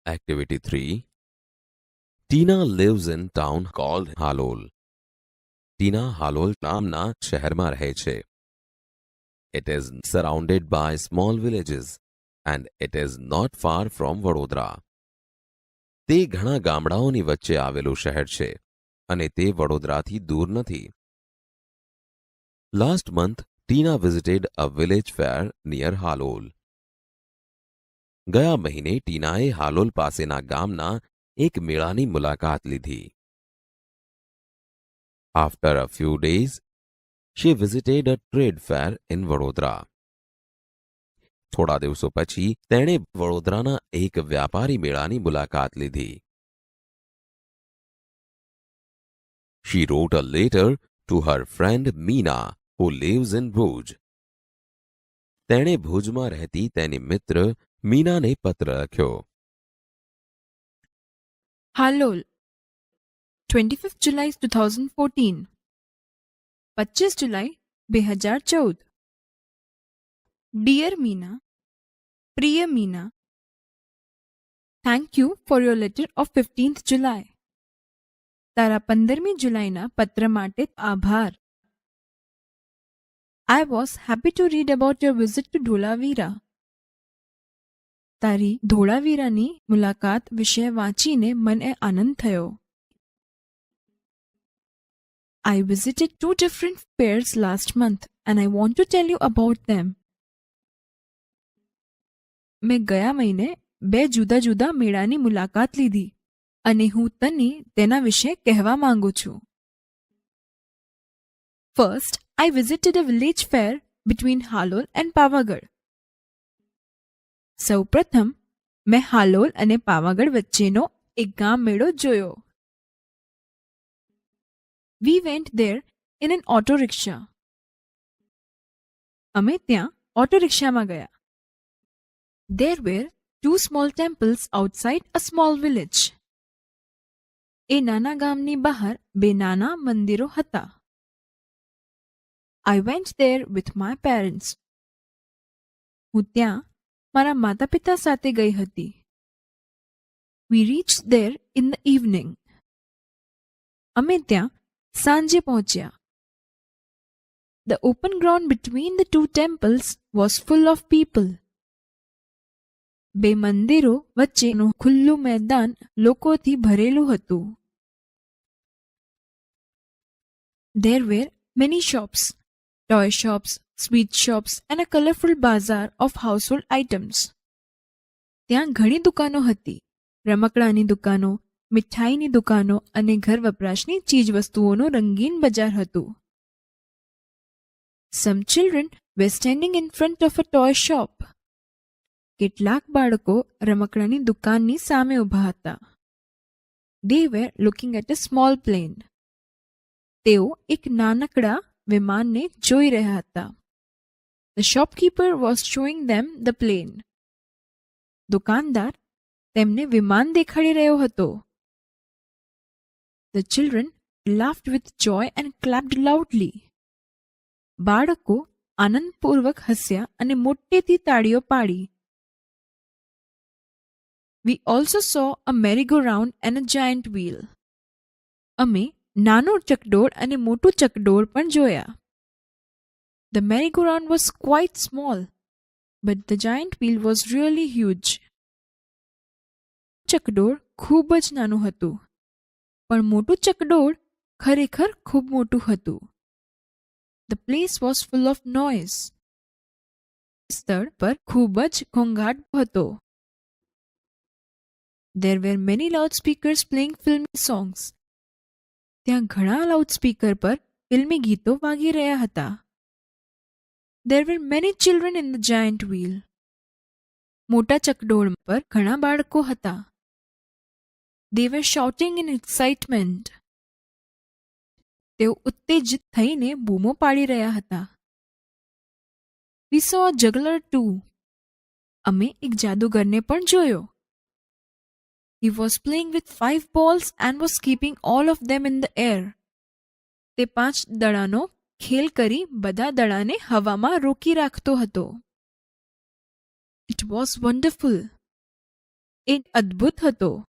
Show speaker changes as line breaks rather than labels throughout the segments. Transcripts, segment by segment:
Activity 3. Tina lives in town called Halol. Tina Halol નામના શહેરમાં રહે છે. It is surrounded by small villages and it is not far from Vadodara. તે ઘણા ગામડાઓની વચ્ચે આવેલું શહેર છે અને તે વડોદરાથી દૂર નથી. Last month, Tina visited a village fair near Halol. ગયા મહિને ટીનાએ હાલોલ પાસેના ગામના એક મેળાની મુલાકાત લીધી. After a few days, she visited a trade fair in Vadodara. થોડા દિવસો પછી તેણે વડોદરાના એક વ્યાપારી મેળાની મુલાકાત લીધી. She wrote a letter to her friend Meena, who lives in Bhuj. તેણે ભુજમાં રહેતી તેની મિત્ર મીનાને પત્ર લખ્યો.
હાલોલ 25 જુલાઈ 2014 25 જુલાઈ 2014 ડિયર મીના, પ્રિય Meena, thank you for your letter of 15th જુલાઈ. તારા 15મી જુલાઈના પત્ર માટે આભાર. I was happy to read about your visit to Dholavira. તારી ધોળાવીરાની મુલાકાત વિશે વાંચીને મને આનંદ થયો. I visited 2 different fairs last month and I want to tell you about them. મેં ગયા મહિને 2 જુદા જુદા મેળાની મુલાકાત લીધી અને હું તને તેના વિશે કહેવા માંગુ છું. First, I visited a village fair between Halol and Pavagadh. સૌપ્રથમ મેં હાલોલ અને પાવાગઢ વચ્ચેનો એક ગામ મેળો જોયો. We went there in an auto rickshaw. અમે ત્યાં ઓટો રિક્ષામાં ગયા. There were 2 small temples outside a small village. એ નાના ગામની બહાર 2 નાના મંદિરો હતા. I went there with my parents. હું ત્યાં મારા માતા પિતા સાથે ગઈ હતી. We reached there in the evening. અમે ત્યાં સાંજે પહોંચ્યા. The open ground between the 2 temples was full of people. 2 મંદિરો વચ્ચેનું ખુલ્લું મેદાન લોકોથી ભરેલું હતું. There were many shops, toy shops, sweet shops and a colorful bazaar of household items. ત્યાં ઘણી દુકાનો હતી. રમકડાની દુકાનો, મીઠાઈની દુકાનો અને ઘર વપરાશની ચીજવસ્તુઓનું રંગીન બજાર હતું. Some children were standing in front of a toy shop. કેટલાક બાળકો રમકડાની દુકાનની સામે ઊભા હતા. They were looking at a small plane. તેઓ એક નાનકડા વિમાનને જોઈ રહ્યા હતા. The shopkeeper was showing them the plane. દુકાનદાર તેમને વિમાન દેખાડી રહ્યો હતો. The children laughed with joy and clapped loudly. બાળકો આનંદપૂર્વક હસ્યા અને મોટેથી તાળીઓ પાડી. We also saw a merry-go-round and a giant wheel. અમે નાનું ચકડોળ અને મોટું ચકડોળ પણ જોયા. The merry-go-round was quite small, but the giant wheel was really huge. ચકડોળ ખૂબ જ નાનું હતું, પણ મોટું ચકડોળ ખરેખર ખૂબ મોટું હતું. The place was full of noise. સ્થળ પર ખૂબ જ ઘોંઘાટ હતો. There were many loudspeakers playing filmy songs. ત્યાં ઘણા લાઉડસ્પીકર પર ફિલ્મી ગીતો વાગી રહ્યા હતા. There were many children in the giant wheel. મોટા ચકડોળ પર ઘણા બાળકો હતા. They were shouting in excitement. તેઓ ઉત્તેજિત થઈને બૂમો પાડી રહ્યા હતા. We saw a juggler too. અમે એક જાદુગરને પણ જોયો. He was playing with 5 balls and was keeping all of them in the air. તે 5 દડાનો ખેલ કરી બધા દડાને હવામાં રોકી રાખતો હતો. It was wonderful. એ અદ્ભુત હતો.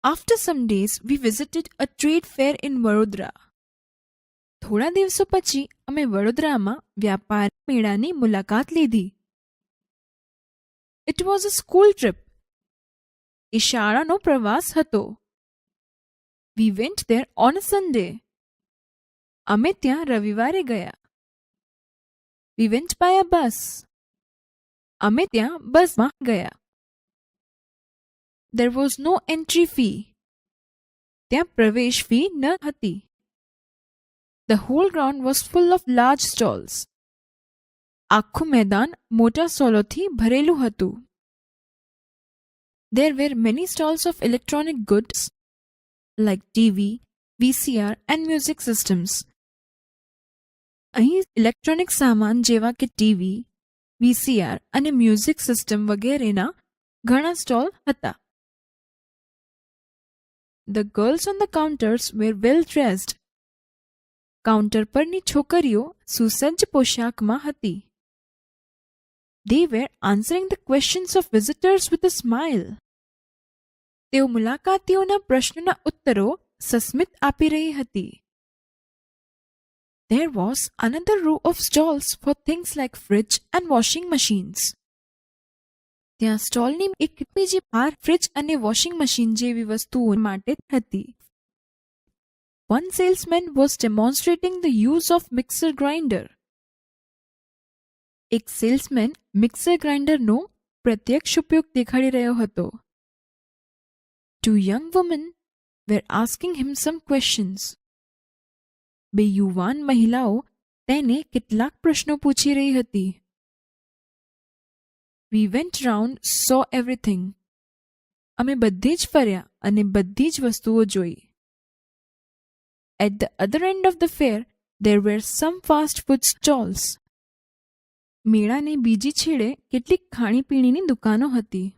After some days we visited a trade fair in Vadodara. થોડા દિવસો પછી અમે વડોદરામાં વ્યાપાર મેળાની મુલાકાત લીધી. It was a school trip. એ શાળાનો પ્રવાસ હતો. We went there on a Sunday. અમે ત્યાં રવિવારે ગયા. We went by a bus. અમે ત્યાં બસમાં ગયા. There was no entry fee. ત્યાં પ્રવેશ ફી ન હતી. The whole ground was full of large stalls. આખું મેદાન મોટા સ્ટોલોથી ભરેલું હતું. There were many stalls of electronic goods like TV, VCR and music systems. અહીં ઇલેક્ટ્રોનિક સામાન જેવા કે ટીવી, VCR અને મ્યુઝિક સિસ્ટમ વગેરેના ઘણા સ્ટોલ હતા. The girls on the counters were well dressed. Counter પરની છોકરીઓ સુસજ્જ પોશાકમાં હતી. They were answering the questions of visitors with a smile. તેઓ મુલાકાતીઓના પ્રશ્નોના ઉત્તરો સસ્મિત આપી રહી હતી. There was another row of stalls for things like fridge and washing machines. ત્યાં સ્ટોલની એક બીજી બાર ફ્રિજ અને વોશિંગ મશીન જેવી વસ્તુઓ માટે હતી. One salesman was demonstrating the use of mixer grinder. એક સેલ્સમેન મિક્સર ગ્રાઇન્ડરનો પ્રત્યક્ષ ઉપયોગ દેખાડી રહ્યો હતો. Two young women were asking him some questions. બે યુવાન મહિલાઓ તેને કેટલાક પ્રશ્નો પૂછી રહી હતી. We went round, saw everything. અમે બધે જ ફર્યા અને બધી જ વસ્તુઓ જોઈ. At the other end of the fair, there were some fast food stalls. મેળાને બીજી છેડે કેટલીક ખાણીપીણીની દુકાનો હતી.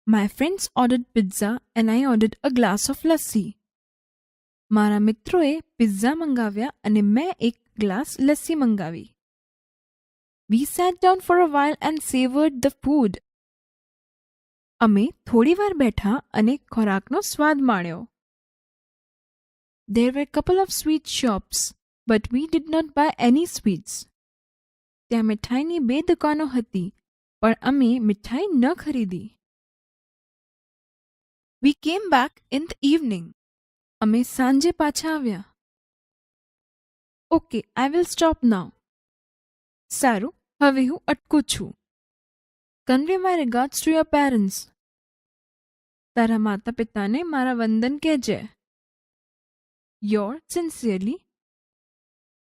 My friends ordered pizza and I ordered a glass of lassi. મારા મિત્રોએ પિઝા મંગાવ્યા અને મેં એક ગ્લાસ લસ્સી મંગાવી. We sat down for a while and savored the food. અમે થોડીવાર બેઠા અને ખોરાકનો સ્વાદ માણ્યો. There were a couple of sweet shops, but we did not buy any sweets. ત્યાં મિઠાઈની બે દુકાનો હતી, પણ અમે મિઠાઈ ન ખરીદી. We came back in the evening. અમે સાંજે પાછા આવ્યા. Okay, I will stop now. સારું, હવે હું અટકું છું. Convey my regards to your parents. તારા માતા પિતાને મારા વંદન કહેજે. Yours sincerely,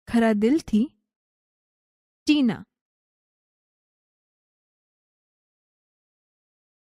ખરા દિલથી, ટીના.